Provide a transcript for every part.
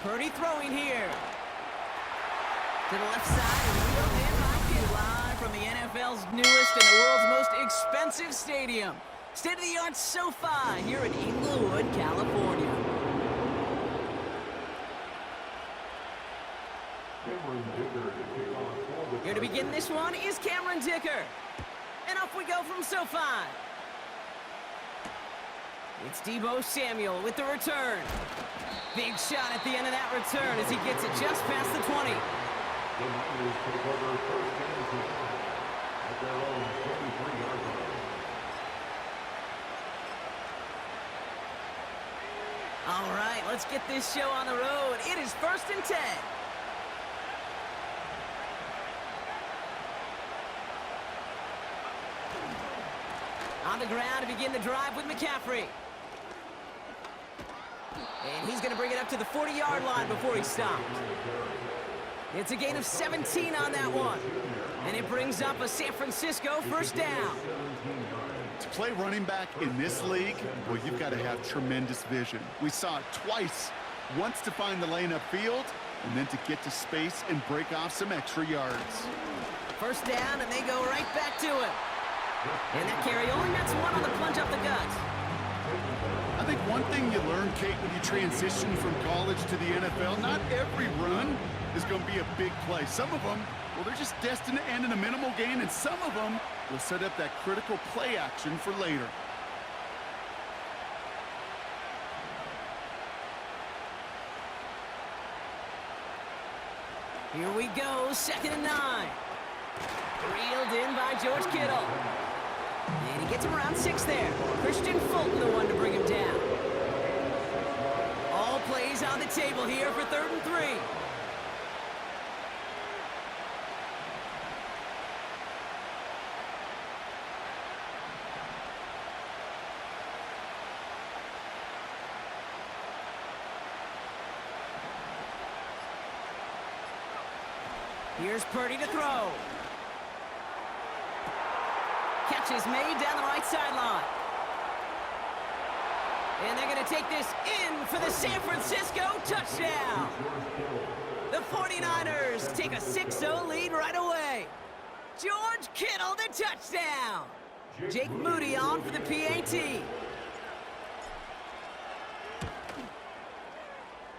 Purdy throwing here. To the left side, and wheeled in by Kittle. Live from the NFL's newest and the world's most expensive stadium. State-of-the-art SoFi here in Inglewood, California. Here to begin this one is Cameron Dicker. And off we go from SoFi. It's Deebo Samuel with the return. Big shot at the end of that return as he gets it just past the 20. All right, let's get this show on the road. It is 1st and 10. On the ground to begin the drive with McCaffrey. And he's going to bring it up to the 40-yard line before he stops. It's a gain of 17 on that one. And it brings up a San Francisco first down. To play running back in this league, well, you've got to have tremendous vision. We saw it twice. Once to find the lane upfield, and then to get to space and break off some extra yards. First down, and they go right back to it. And that carry only nets one on the plunge up the gut. I think one thing you learn, Kate, when you transition from college to the NFL, not every run is going to be a big play. Some of them, well, they're just destined to end in a minimal gain, and some of them will set up that critical play action for later. Here we go, 2nd and 9. Reeled in by George Kittle. And he gets him around 6 there. Christian Fulton, the one to bring him down. All plays on the table here for 3rd and 3. Here's Purdy to throw. Catch is made down the right sideline. And they're going to take this in for the San Francisco touchdown. The 49ers take a 6-0 lead right away. George Kittle, the touchdown. Jake Moody on for the PAT.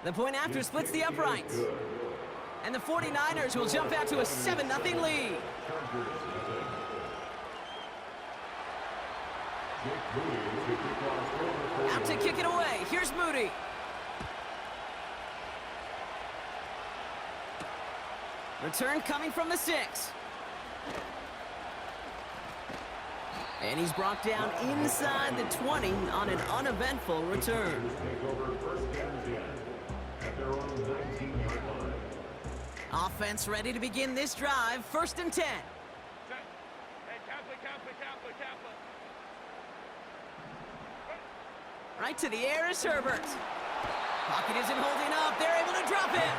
The point after splits the uprights. And the 49ers will jump out to a 7-0 lead. Out to kick it away. Here's Moody. Return coming from the 6. And he's brought down inside the 20 on an uneventful return. Offense ready to begin this drive. 1st and 10. Right to the air is Herbert. Pocket isn't holding up. They're able to drop it.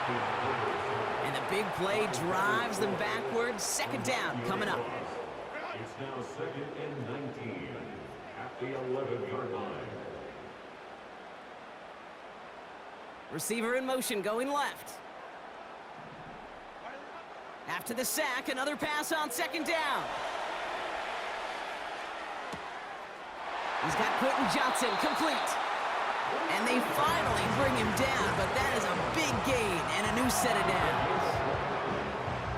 And the big play drives them backwards. 2nd down coming up. It's now 2nd and 19 at the 11-yard line. Receiver in motion going left. After the sack, another pass on 2nd down. He's got Quentin Johnson complete. And they finally bring him down, but that is a big gain and a new set of downs.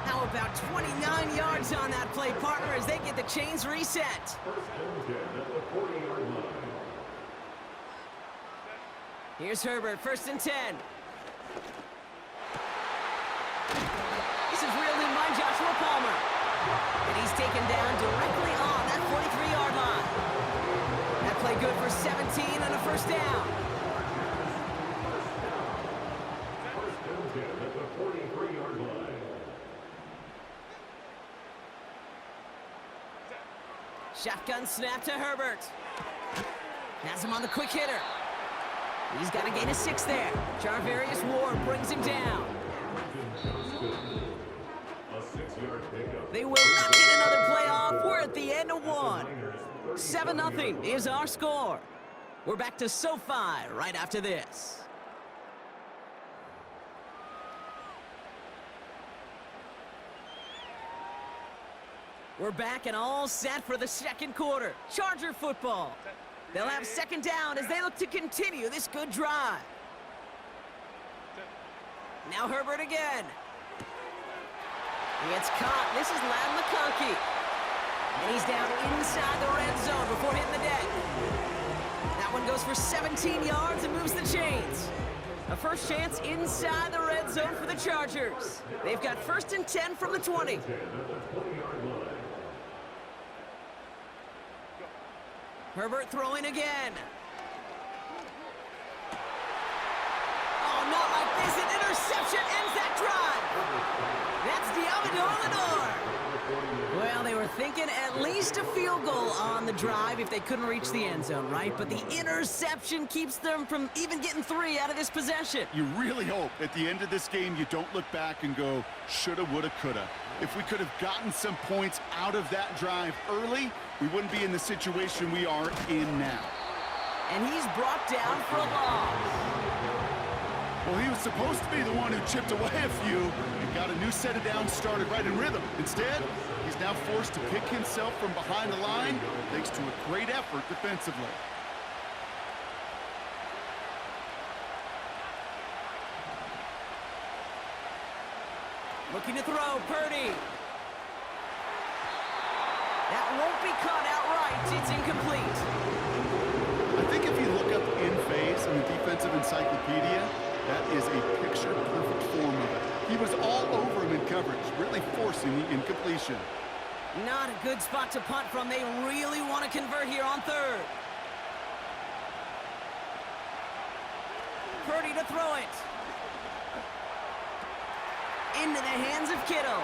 How about 29 yards on that play, partner, as they get the chains reset. 1st and 10 at the 40-yard line. Here's Herbert, 1st and 10. This is reeled in by Joshua Palmer. And he's taken down directly on that 43-yard line. That play good for 17 and a 1st down. 1st and 10 at the 43-yard line. Shotgun snap to Herbert. Has him on the quick hitter. He's got a gain of 6 there. Jarvarius Ward brings him down. They will not get another play off. We're at the end of 1. 7-0 is our score. We're back to SoFi right after this. We're back and all set for the second quarter. Charger football. They'll have second down as they look to continue this good drive. Now Herbert again. It's caught. This is Lam McConkey. And he's down inside the red zone before hitting the deck. That one goes for 17 yards and moves the chains. A first chance inside the red zone for the Chargers. They've got 1st and 10 from the 20. Herbert throwing again. Oh, not like this. An interception ends that drive. That's Lenore. Well, they were thinking at least a field goal on the drive if they couldn't reach the end zone, right? But the interception keeps them from even getting 3 out of this possession. You really hope at the end of this game you don't look back and go, shoulda, woulda, coulda. If we could have gotten some points out of that drive early, we wouldn't be in the situation we are in now. And he's brought down for a loss. Well, he was supposed to be the one who chipped away a few and got a new set of downs started right in rhythm. Instead, he's now forced to pick himself from behind the line thanks to a great effort defensively. Looking to throw, Purdy. That won't be caught outright. It's incomplete. I think if you look up in phase in the defensive encyclopedia, that is a picture-perfect form of it. He was all over him in coverage, really forcing the incompletion. Not a good spot to punt from. They really want to convert here on 3rd. Purdy to throw it. Into the hands of Kittle.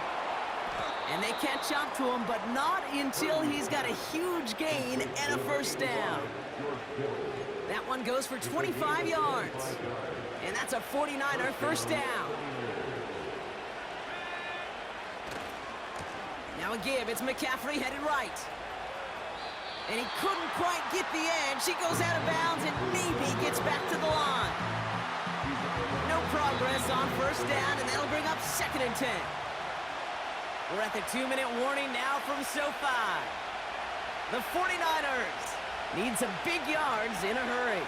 And they catch up to him, but not until he's got a huge gain and a first down. That one goes for 25 yards. And that's a 49er first down. Now a give. It's McCaffrey headed right. And he couldn't quite get the edge. He goes out of bounds and maybe gets back to the line. No progress on first down, and that'll bring up 2nd and 10. We're at the 2-minute warning now from SoFi. The 49ers need some big yards in a hurry.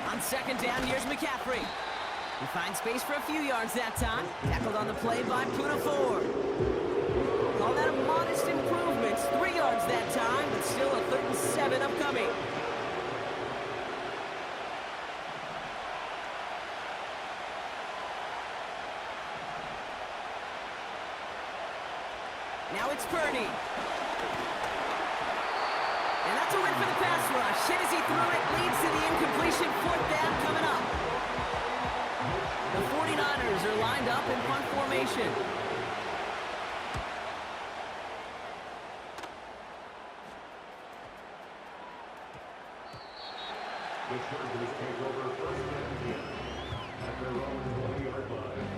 On 2nd down, here's McCaffrey. He finds space for a few yards that time. Tackled on the play by Puna Ford. Call that a modest improvement. 3 yards that time, but still a 3rd and 7 upcoming. Now it's Purdy. And that's a win for the pass rush. Hit as he threw it, leads to the incompletion. 4th down coming up. The 49ers are lined up in punt formation. The Chargers take over 1st and 10 at their own 20-yard line.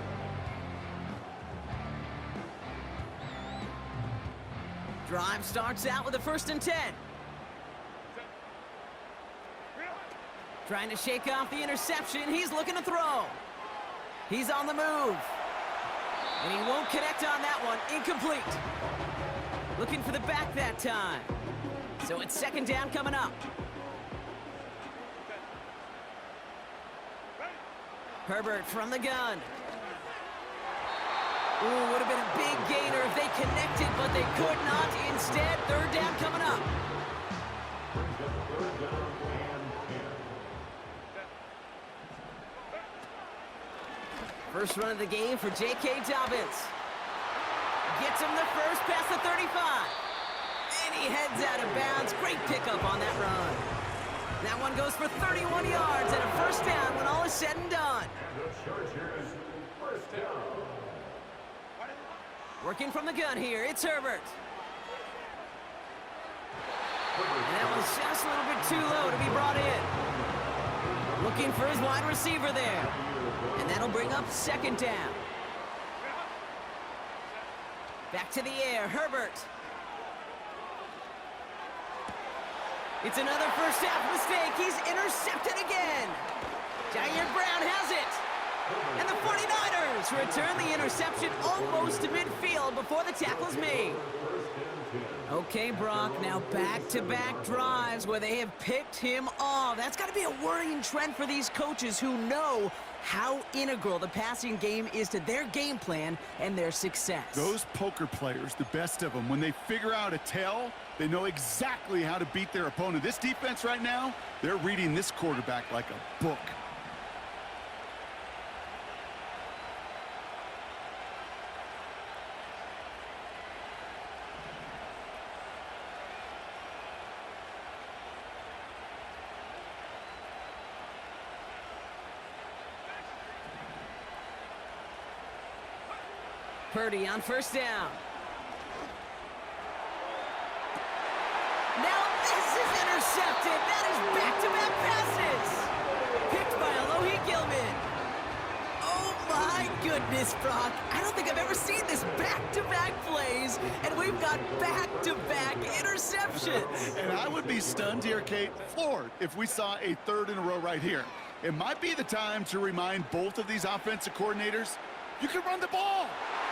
Drive starts out with a 1st and 10. Trying to shake off the interception. He's looking to throw. He's on the move. And he won't connect on that one. Incomplete. Looking for the back that time. So it's 2nd down coming up. Herbert from the gun. Ooh, would have been a big gainer if they connected, but they could not. Instead, 3rd down coming up. First run of the game for J.K. Dobbins. Gets him the first past the 35. And he heads out of bounds. Great pickup on that run. That one goes for 31 yards and a first down when all is said and done. And the Chargers, first down. Working from the gun here, it's Herbert. And that was just a little bit too low to be brought in. Looking for his wide receiver there. And that'll bring up 2nd down. Back to the air, Herbert. It's another first half mistake. He's intercepted again. Jair Brown has it. And the 49ers return the interception almost to midfield before the tackle is made. Okay, Brock, now back-to-back drives where they have picked him off. That's got to be a worrying trend for these coaches who know how integral the passing game is to their game plan and their success. Those poker players, the best of them, when they figure out a tell, they know exactly how to beat their opponent. This defense right now, they're reading this quarterback like a book. Purdy on first down. Now this is intercepted. That is back-to-back passes. Picked by Alohi Gilman. Oh my goodness, Brock. I don't think I've ever seen this back-to-back plays, and we've got back-to-back interceptions. And I would be stunned here, Kate, floored, if we saw a third in a row right here. It might be the time to remind both of these offensive coordinators, you can run the ball,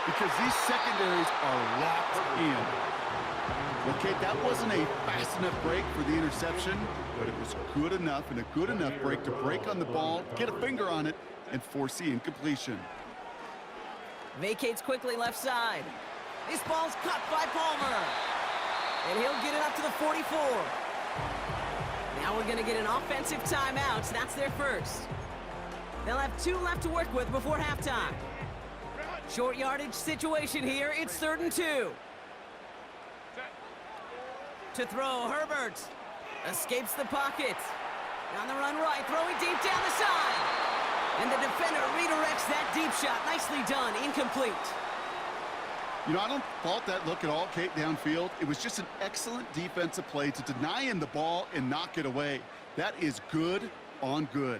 because these secondaries are locked in. Okay, that wasn't a fast enough break for the interception, but it was good enough and a good enough break to break on the ball, get a finger on it, and force the incompletion. Vacates quickly left side. This ball's cut by Palmer. And he'll get it up to the 44. Now we're going to get an offensive timeout. That's their first. They'll have 2 left to work with before halftime. Short yardage situation here. It's 3rd and 2. To throw, Herbert. Escapes the pocket. On the run right, throwing deep down the side. And the defender redirects that deep shot. Nicely done, incomplete. You know, I don't fault that look at all, Kate, downfield. It was just an excellent defensive play to deny him the ball and knock it away. That is good on good.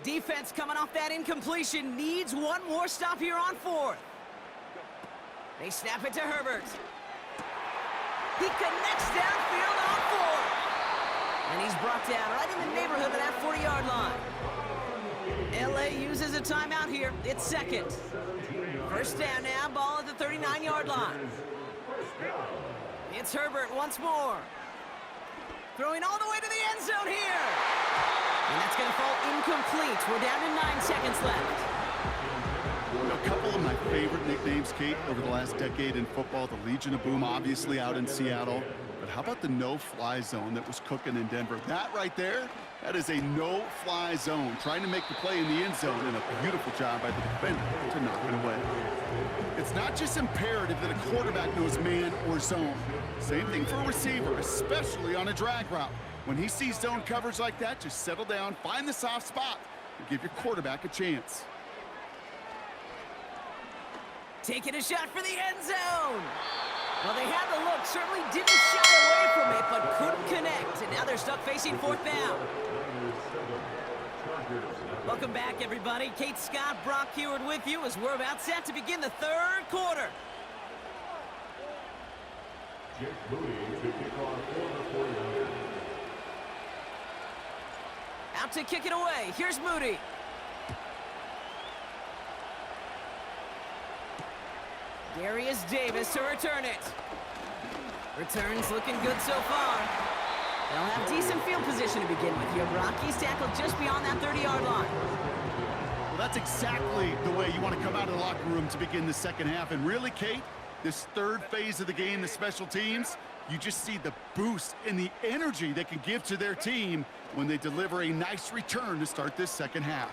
Defense coming off that incompletion needs one more stop here on 4th. They snap it to Herbert. He connects downfield on 4th. And he's brought down right in the neighborhood of that 40-yard line. LA uses a timeout here. It's 2nd. First down now, ball at the 39-yard line. It's Herbert once more. Throwing all the way to the end zone here. And that's going to fall incomplete. We're down to 9 seconds left. A couple of my favorite nicknames, Kate, over the last decade in football. The Legion of Boom, obviously, out in Seattle. But how about the no-fly zone that was cooking in Denver? That right there, that is a no-fly zone. Trying to make the play in the end zone, and a beautiful job by the defender to knock it away. It's not just imperative that a quarterback knows man or zone. Same thing for a receiver, especially on a drag route. When he sees zone coverage like that, just settle down, find the soft spot, and give your quarterback a chance. Taking a shot for the end zone. Well, they had the look, certainly didn't shy away from it, but couldn't connect. And now they're stuck facing 4th down. Welcome back, everybody. Kate Scott, Brock Heward with you as we're about set to begin the 3rd quarter. Jake Moody to kick off for the 49ers. Out to kick it away. Here's Moody. Darius Davis to return it. Returns looking good so far. They'll have decent field position to begin with here, Brock. He's tackled just beyond that 30-yard line. Well, that's exactly the way you want to come out of the locker room to begin the second half. And really, Kate, this 3rd phase of the game, the special teams, you just see the boost and the energy they can give to their team when they deliver a nice return to start this second half.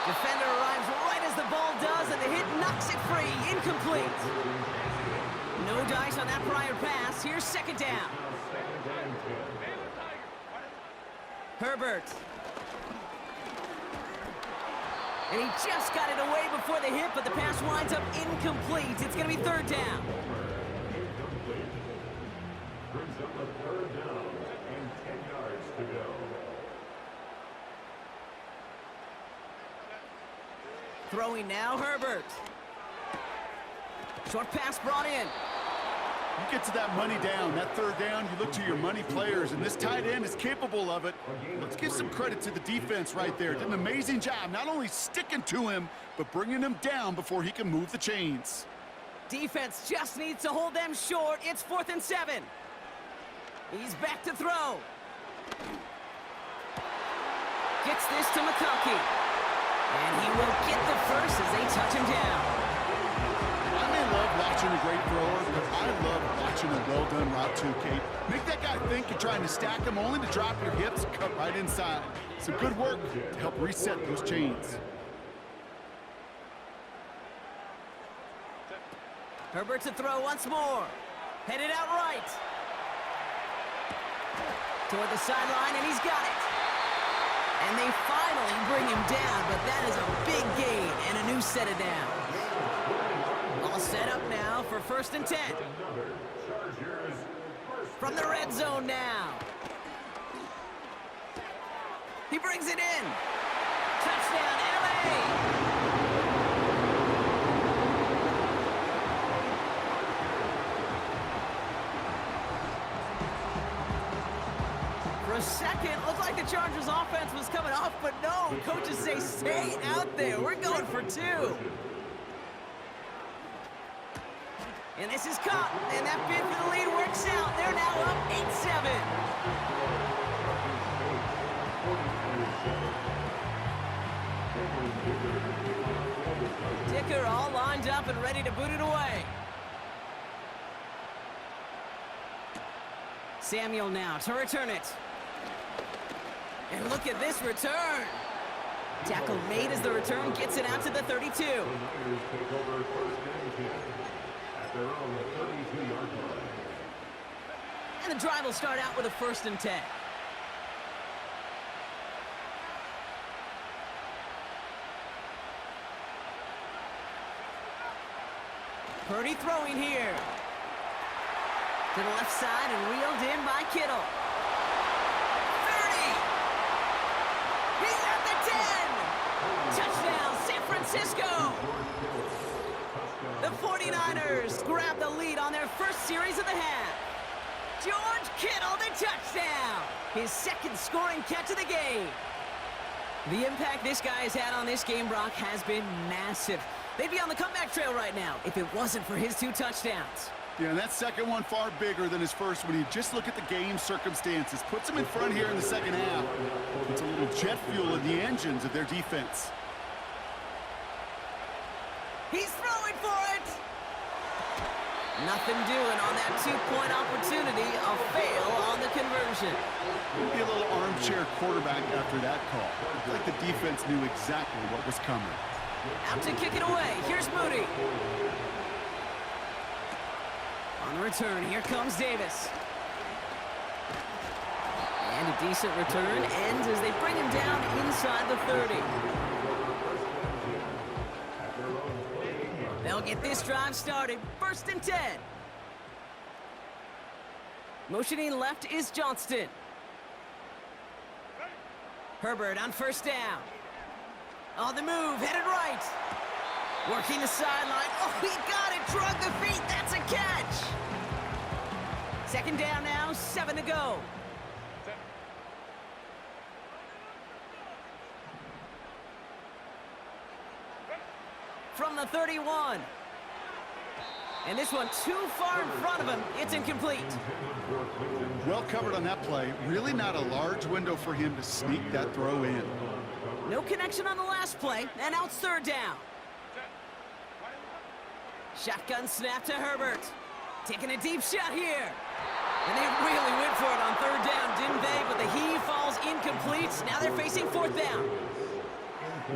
Defender arrives right as the ball does, and the hit knocks it free. Incomplete. No dice on that prior pass. Here's 2nd down. Herbert. And he just got it away before the hit, but the pass winds up incomplete. It's going to be 3rd down. Brings up a 3rd down and 10 yards to go. Throwing now, Herbert. Short pass brought in. You get to that money down, that third down, you look to your money players, and this tight end is capable of it. Let's give some credit to the defense right there. Did an amazing job, not only sticking to him, but bringing him down before he can move the chains. Defense just needs to hold them short. It's 4th and 7. He's back to throw. Gets this to McConkey. And he will get the first as they touch him down. I may love watching a great thrower, but I love watching a well-done route too, Kate. Make that guy think you're trying to stack him only to drop your hips, cut right inside. Some good work to help reset those chains. Herbert to throw once more. Headed out right. Toward the sideline, and he's got it. And they finally bring him down, but that is a big gain and a new set of downs. All set up now for 1st and 10. From the red zone now. He brings it in. Touchdown, LA! For a second, looked like the Chargers offense was coming off, but no. Coaches say, stay out there. We're going for 2. And this is caught, and that bid for the lead works out. They're now up 8-7. Dicker all lined up and ready to boot it away. Samuel now to return it. And look at this return. Tackle made as the return gets it out to the 32. And the drive will start out with a 1st and 10. Purdy throwing here. To the left side and reeled in by Kittle. 30. He's at the 10. Touchdown, San Francisco. The 49ers grab the lead on their first series of the half. George Kittle, the touchdown. His 2nd scoring catch of the game. The impact this guy has had on this game, Brock, has been massive. They'd be on the comeback trail right now if it wasn't for his 2 touchdowns. Yeah, and that second one far bigger than his first when you just look at the game circumstances. Puts them in front here in the second half. Puts a little jet fuel in the engines of their defense. He's throwing for it. Nothing doing on that 2-point opportunity. A fail on the conversion. Maybe a little armchair quarterback after that call. I feel like the defense knew exactly what was coming. Out to kick it away. Here's Moody. On the return, here comes Davis. And a decent return ends as they bring him down inside the 30. They'll get this drive started. 1st and 10. Motioning left is Johnston. Herbert on 1st down. On the move, headed right. Working the sideline. Oh, he got it. Drug the feet. That's a catch. 2nd down now, 7 to go. From the 31. And this one too far in front of him. It's incomplete. Well covered on that play. Really not a large window for him to sneak that throw in. No connection on the last play, and now it's 3rd down. Shotgun snap to Herbert. Taking a deep shot here. And they really went for it on 3rd down, didn't they? But the heave falls incomplete. Now they're facing 4th down.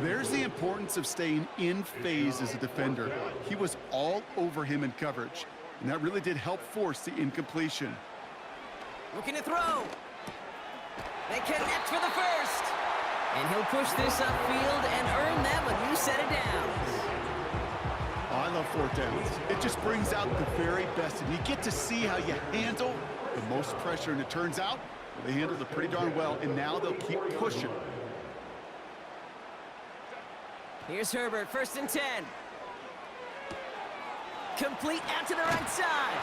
There's the importance of staying in phase as a defender. He was all over him in coverage, and that really did help force the incompletion. Looking to throw. They connect for the first. And he'll push this upfield and earn them a new set of downs. Oh, I love 4th downs. It just brings out the very best, and you get to see how you handle the most pressure, and it turns out they handled it pretty darn well, and now they'll keep pushing. Here's Herbert, 1st and 10. Complete out to the right side.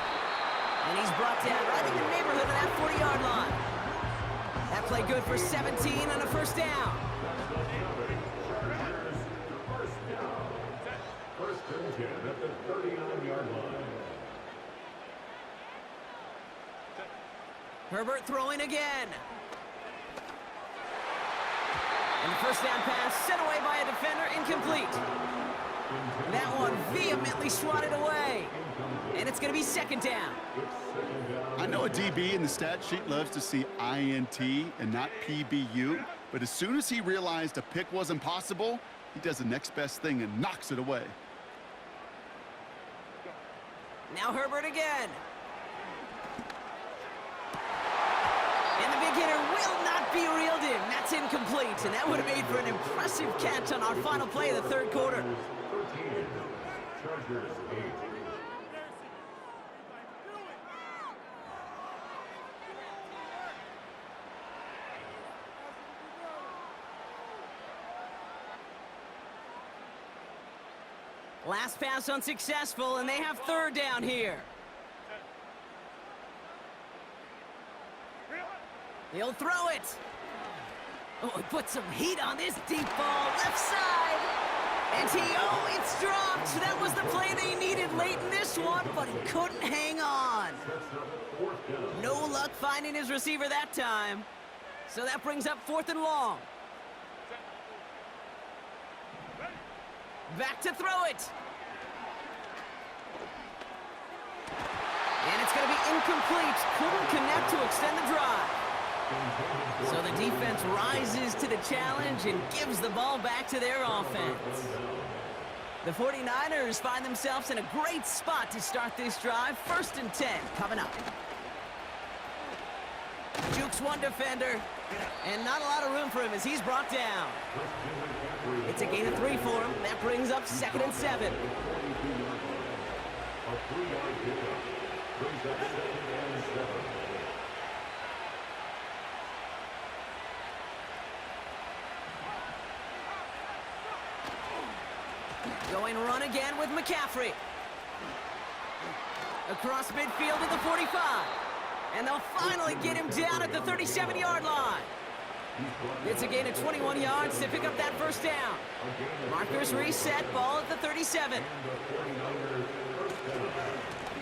And he's brought down right in the neighborhood of that 40-yard line. That play good for 17 and a first down. First and 10 at the 39-yard line. Herbert throwing again. And the first down pass sent away by a defender, incomplete. That one vehemently swatted away. And it's going to be second down. I know a DB in the stat sheet loves to see INT and not PBU, but as soon as he realized a pick wasn't possible, he does the next best thing and knocks it away. Now Herbert again. And the big hitter will not be reeled in. That's incomplete, and that would have made for an impressive catch on our final play of the third quarter. 13. Chargers 8. Last pass unsuccessful, and they have third down here. He'll throw it. Oh, he put some heat on this deep ball, left side. And it's dropped. That was the play they needed late in this one, but he couldn't hang on. No luck finding his receiver that time. So that brings up fourth and long. Back to throw it. And it's going to be incomplete. Couldn't connect to extend the drive. So the defense rises to the challenge and gives the ball back to their offense. The 49ers find themselves in a great spot to start this drive. First and 10 coming up. Jukes one defender, and not a lot of room for him as he's brought down. It's a gain of 3 for him. That brings up second and 7. A 3-yard pickup brings up second and 7. Going run again with McCaffrey. Across midfield to the 45. And they'll finally get him down at the 37-yard line. It's a gain of 21 yards to pick up that first down. Markers reset, ball at the 37.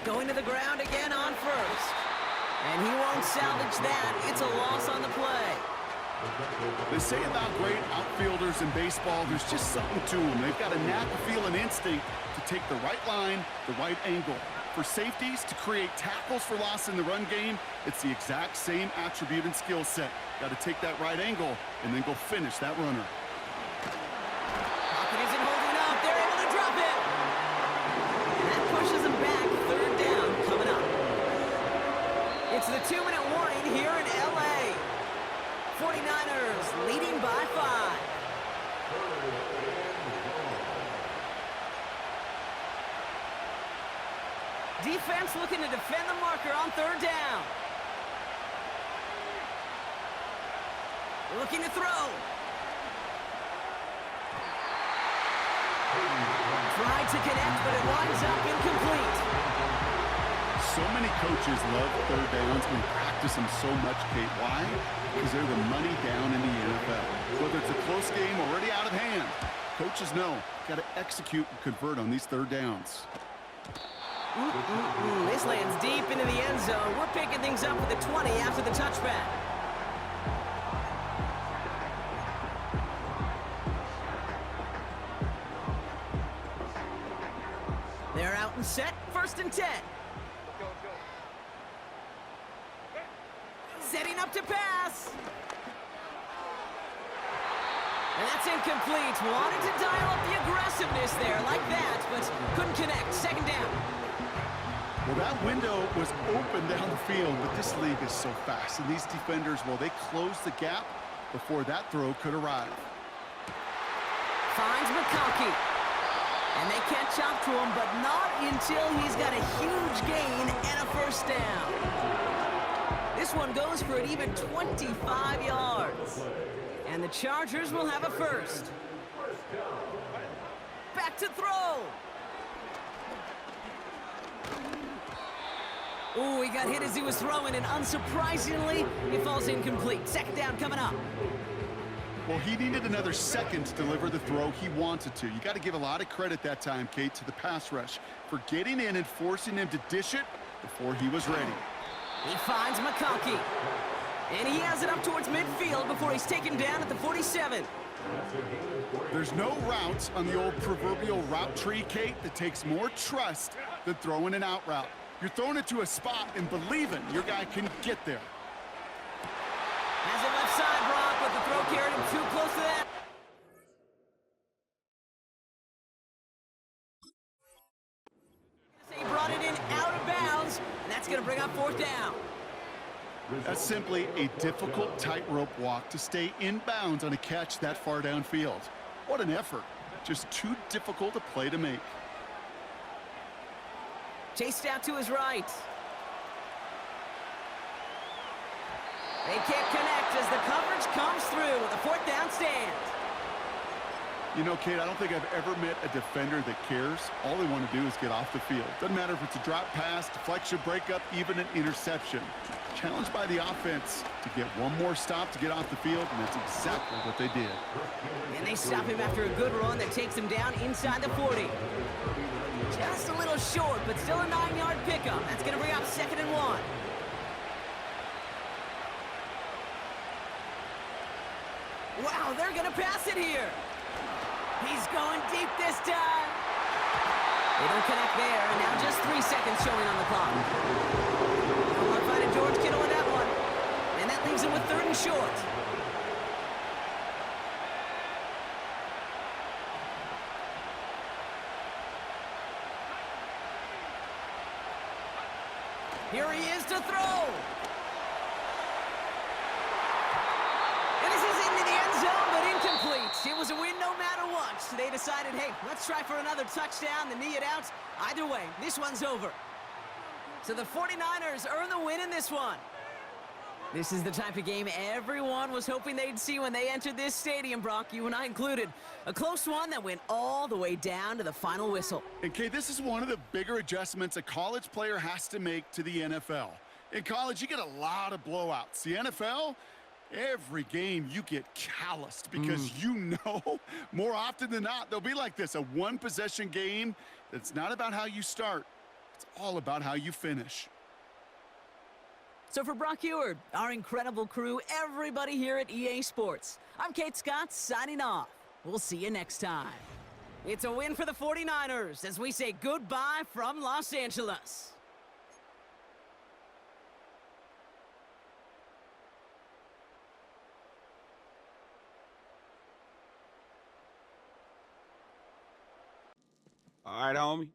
Going to the ground again on first. And he won't salvage that. It's a loss on the play. They say about great outfielders in baseball, there's just something to them. They've got a knack, a feel, and instinct to take the right line, the right angle. For safeties, to create tackles for loss in the run game, it's the exact same attribute and skill set. Got to take that right angle and then go finish that runner. Pocket isn't holding up. They're able to drop it. And that pushes them back. Third down coming up. It's the 2-minute warning here in L.A. 49ers leading by 5. Defense looking to defend the marker on third down. Looking to throw. Tried to connect, but it winds up incomplete. So many coaches love third downs and practice them so much, Kate. Why? Because they're the money down in the NFL. Whether it's a close game already out of hand, coaches know, got to execute and convert on these third downs. This lands deep into the end zone. We're picking things up with the 20 after the touchback. They're out and set. First and 10. Setting up to pass. And that's incomplete. Wanted to dial up the aggressiveness there like that, but couldn't connect. Second down. Well, that window was open down the field, but this league is so fast. And these defenders, well, they closed the gap before that throw could arrive. Finds McConkey. And they catch up to him, but not until he's got a huge gain and a first down. This one goes for an even 25 yards. And the Chargers will have a first. Back to throw. Ooh, he got hit as he was throwing, and unsurprisingly, it falls incomplete. Second down coming up. Well, he needed another second to deliver the throw he wanted to. You got to give a lot of credit that time, Kate, to the pass rush for getting in and forcing him to dish it before he was ready. He finds McConkey. And he has it up towards midfield before he's taken down at the 47. There's no routes on the old proverbial route tree, Kate, that takes more trust than throwing an out route. You're throwing it to a spot and believing your guy can get there. Has it left side, Brock, but the throw carried him too close to that. He brought it in out of bounds, and that's going to bring up fourth down. That's simply a difficult tightrope walk to stay in bounds on a catch that far downfield. What an effort. Just too difficult a play to make. Chased out to his right. They can't connect as the coverage comes through with a fourth down stand. You know, Kate, I don't think I've ever met a defender that cares. All they want to do is get off the field. Doesn't matter if it's a drop pass, deflection, breakup, even an interception. Challenged by the offense to get one more stop to get off the field, and that's exactly what they did. And they stop him after a good run that takes him down inside the 40. Just a little short, but still a 9-yard pickup. That's going to bring up 2nd and 1. Wow, they're going to pass it here. He's going deep this time. They don't connect there, and now just 3 seconds showing on the clock. They'll find a George Kittle in that one. And that leaves him with 3rd and short. Here he is to throw. And this is into the end zone, but incomplete. It was a win no matter what. So they decided, hey, let's try for another touchdown, then knee it out. Either way, this one's over. So the 49ers earn the win in this one. This is the type of game everyone was hoping they'd see when they entered this stadium, Brock, you and I included. A close one that went all the way down to the final whistle. And, Kate, this is one of the bigger adjustments a college player has to make to the NFL. In college, you get a lot of blowouts. The NFL, every game you get calloused because you know more often than not they'll be like this, a one-possession game that's not about how you start. It's all about how you finish. So for Brock Eward, our incredible crew, everybody here at EA Sports, I'm Kate Scott signing off. We'll see you next time. It's a win for the 49ers as we say goodbye from Los Angeles. All right, homie.